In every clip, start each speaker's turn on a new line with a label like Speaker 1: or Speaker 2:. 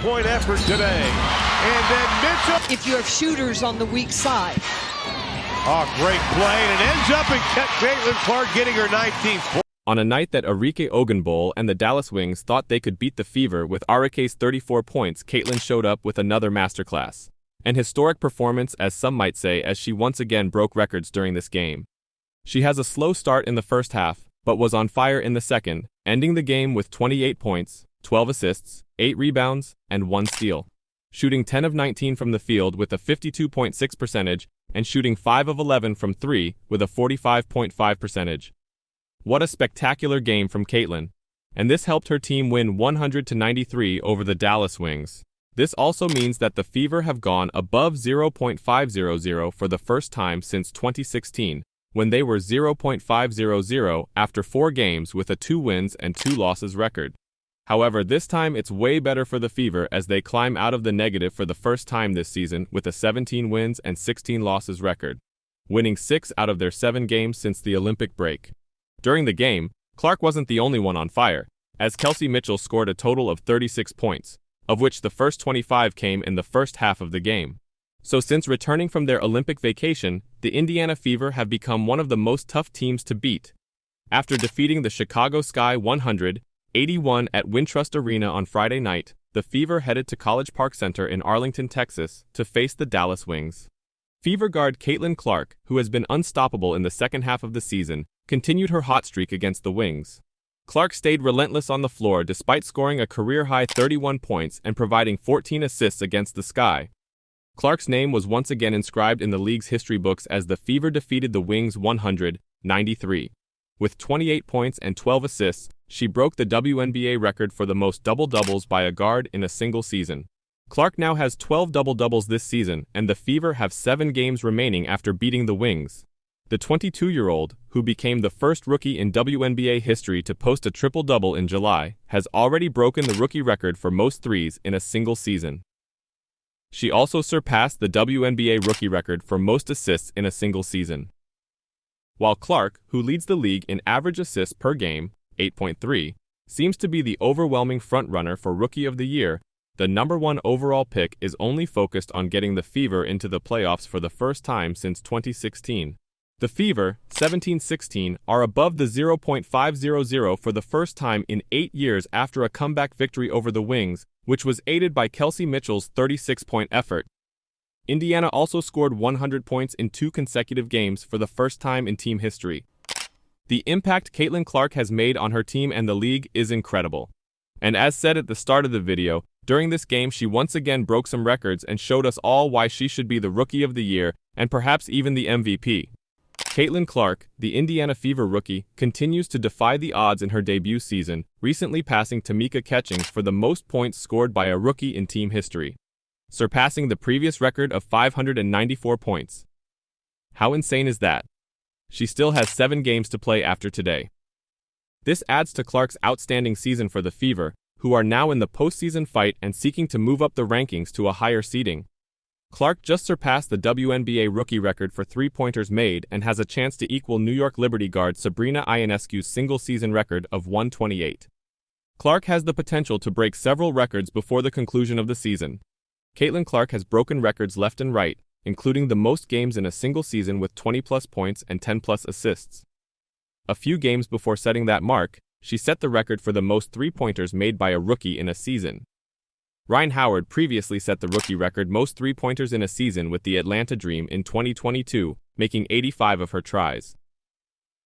Speaker 1: Point effort today. And then Mitchell.
Speaker 2: If you have shooters on the weak side.
Speaker 1: Oh, great play. And it ends up in Caitlin Clark getting her 19th point.
Speaker 3: On a night that Arike Ogunbowale and the Dallas Wings thought they could beat the Fever with Arike's 34 points, Caitlin showed up with another masterclass. An historic performance, as some might say, as she once again broke records during this game. She has a slow start in the first half, but was on fire in the second, ending the game with 28 points, 12 assists, 8 rebounds, and 1 steal. Shooting 10 of 19 from the field with a 52.6 percentage, and shooting 5 of 11 from 3 with a 45.5 percentage. What a spectacular game from Caitlin. And this helped her team win 100-93 over the Dallas Wings. This also means that the Fever have gone above 0.500 for the first time since 2016, when they were 0.500 after 4 games with a 2 wins and 2 losses record. However, this time it's way better for the Fever as they climb out of the negative for the first time this season with a 17 wins and 16 losses record, winning 6 out of their 7 games since the Olympic break. During the game, Clark wasn't the only one on fire, as Kelsey Mitchell scored a total of 36 points, of which the first 25 came in the first half of the game. So since returning from their Olympic vacation, the Indiana Fever have become one of the most tough teams to beat. After defeating the Chicago Sky 100-81 at Wintrust Arena on Friday night, the Fever headed to College Park Center in Arlington, Texas, to face the Dallas Wings. Fever guard Caitlin Clark, who has been unstoppable in the second half of the season, continued her hot streak against the Wings. Clark stayed relentless on the floor despite scoring a career-high 31 points and providing 14 assists against the Sky. Clark's name was once again inscribed in the league's history books as the Fever defeated the Wings 100-93. With 28 points and 12 assists, she broke the WNBA record for the most double-doubles by a guard in a single season. Clark now has 12 double-doubles this season, and the Fever have 7 games remaining after beating the Wings. The 22-year-old, who became the first rookie in WNBA history to post a triple-double in July, has already broken the rookie record for most threes in a single season. She also surpassed the WNBA rookie record for most assists in a single season. While Clark, who leads the league in average assists per game, 8.3, seems to be the overwhelming frontrunner for Rookie of the Year, the #1 overall pick is only focused on getting the Fever into the playoffs for the first time since 2016. The Fever, 17-16, are above the 0.500 for the first time in 8 years after a comeback victory over the Wings, which was aided by Kelsey Mitchell's 36-point effort. Indiana also scored 100 points in 2 consecutive games for the first time in team history. The impact Caitlin Clark has made on her team and the league is incredible. And as said at the start of the video, during this game she once again broke some records and showed us all why she should be the Rookie of the Year and perhaps even the MVP. Caitlin Clark, the Indiana Fever rookie, continues to defy the odds in her debut season, recently passing Tamika Catchings for the most points scored by a rookie in team history, surpassing the previous record of 594 points. How insane is that? She still has 7 games to play after today. This adds to Clark's outstanding season for the Fever, who are now in the postseason fight and seeking to move up the rankings to a higher seeding. Clark just surpassed the WNBA rookie record for three-pointers made and has a chance to equal New York Liberty guard Sabrina Ionescu's single-season record of 128. Clark has the potential to break several records before the conclusion of the season. Caitlin Clark has broken records left and right, including the most games in a single season with 20-plus points and 10-plus assists. A few games before setting that mark, she set the record for the most three-pointers made by a rookie in a season. Ryan Howard previously set the rookie record most three-pointers in a season with the Atlanta Dream in 2022, making 85 of her tries.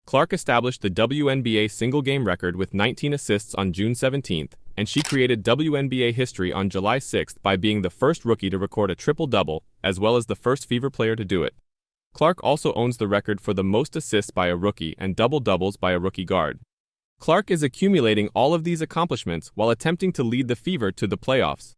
Speaker 3: Clark established the WNBA single-game record with 19 assists on June 17th, and she created WNBA history on July 6th by being the first rookie to record a triple-double, as well as the first Fever player to do it. Clark also owns the record for the most assists by a rookie and double-doubles by a rookie guard. Clark is accumulating all of these accomplishments while attempting to lead the Fever to the playoffs.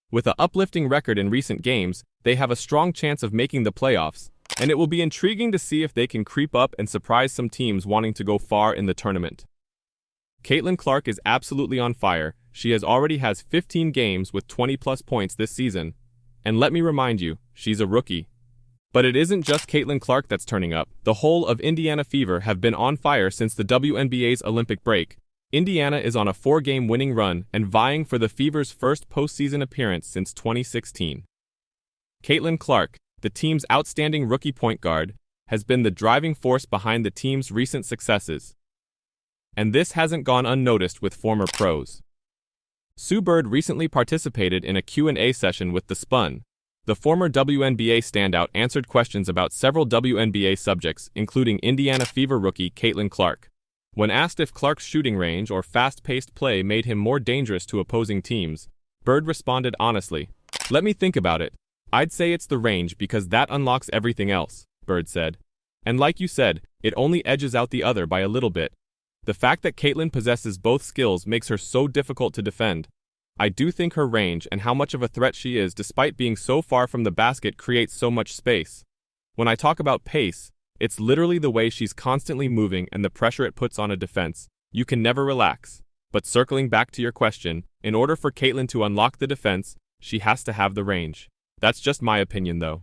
Speaker 3: With an uplifting record in recent games, they have a strong chance of making the playoffs, and it will be intriguing to see if they can creep up and surprise some teams wanting to go far in the tournament. Caitlin Clark is absolutely on fire. She already has 15 games with 20-plus points this season. And let me remind you, she's a rookie. But it isn't just Caitlin Clark that's turning up. The whole of Indiana Fever have been on fire since the WNBA's Olympic break. Indiana is on a 4-game winning run and vying for the Fever's first postseason appearance since 2016. Caitlin Clark, the team's outstanding rookie point guard, has been the driving force behind the team's recent successes. And this hasn't gone unnoticed with former pros. Sue Bird recently participated in a Q&A session with The Spun. The former WNBA standout answered questions about several WNBA subjects, including Indiana Fever rookie Caitlin Clark. When asked if Clark's shooting range or fast-paced play made him more dangerous to opposing teams, Bird responded honestly, "Let me think about it. I'd say it's the range because that unlocks everything else," Bird said. And like you said, it only edges out the other by a little bit. The fact that Caitlin possesses both skills makes her so difficult to defend. I do think her range and how much of a threat she is despite being so far from the basket creates so much space. When I talk about pace, it's literally the way she's constantly moving and the pressure it puts on a defense. You can never relax. But circling back to your question, in order for Caitlin to unlock the defense, she has to have the range. That's just my opinion though.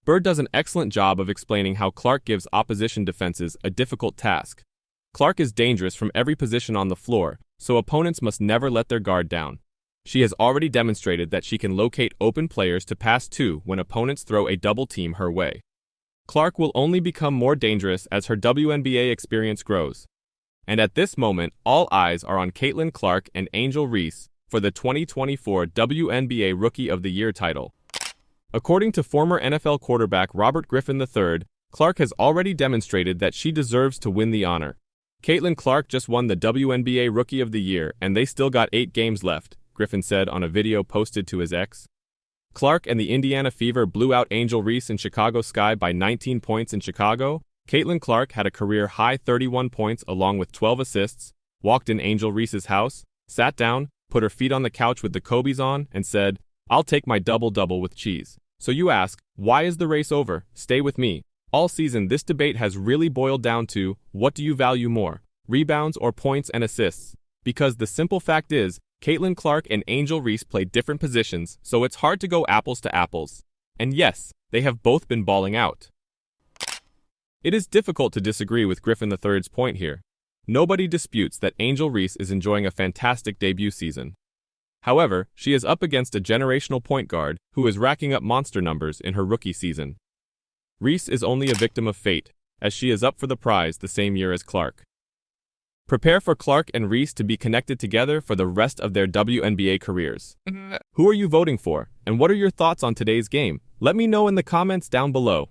Speaker 3: Bird does an excellent job of explaining how Clark gives opposition defenses a difficult task. Clark is dangerous from every position on the floor, so opponents must never let their guard down. She has already demonstrated that she can locate open players to pass to when opponents throw a double team her way. Clark will only become more dangerous as her WNBA experience grows. And at this moment, all eyes are on Caitlin Clark and Angel Reese for the 2024 WNBA Rookie of the Year title. According to former NFL quarterback Robert Griffin III, Clark has already demonstrated that she deserves to win the honor. Caitlin Clark just won the WNBA Rookie of the Year and they still got 8 games left, Griffin said on a video posted to his X. Clark and the Indiana Fever blew out Angel Reese in Chicago Sky by 19 points in Chicago. Caitlin Clark had a career-high 31 points along with 12 assists, walked in Angel Reese's house, sat down, put her feet on the couch with the Kobe's on, and said, "I'll take my double-double with cheese." So you ask, why is the race over? Stay with me. All season, this debate has really boiled down to, what do you value more, rebounds or points and assists? Because the simple fact is, Caitlin Clark and Angel Reese play different positions, so it's hard to go apples to apples. And yes, they have both been balling out. It is difficult to disagree with Griffin III's point here. Nobody disputes that Angel Reese is enjoying a fantastic debut season. However, she is up against a generational point guard who is racking up monster numbers in her rookie season. Reese is only a victim of fate, as she is up for the prize the same year as Clark. Prepare for Clark and Reese to be connected together for the rest of their WNBA careers. Who are you voting for, and what are your thoughts on today's game? Let me know in the comments down below.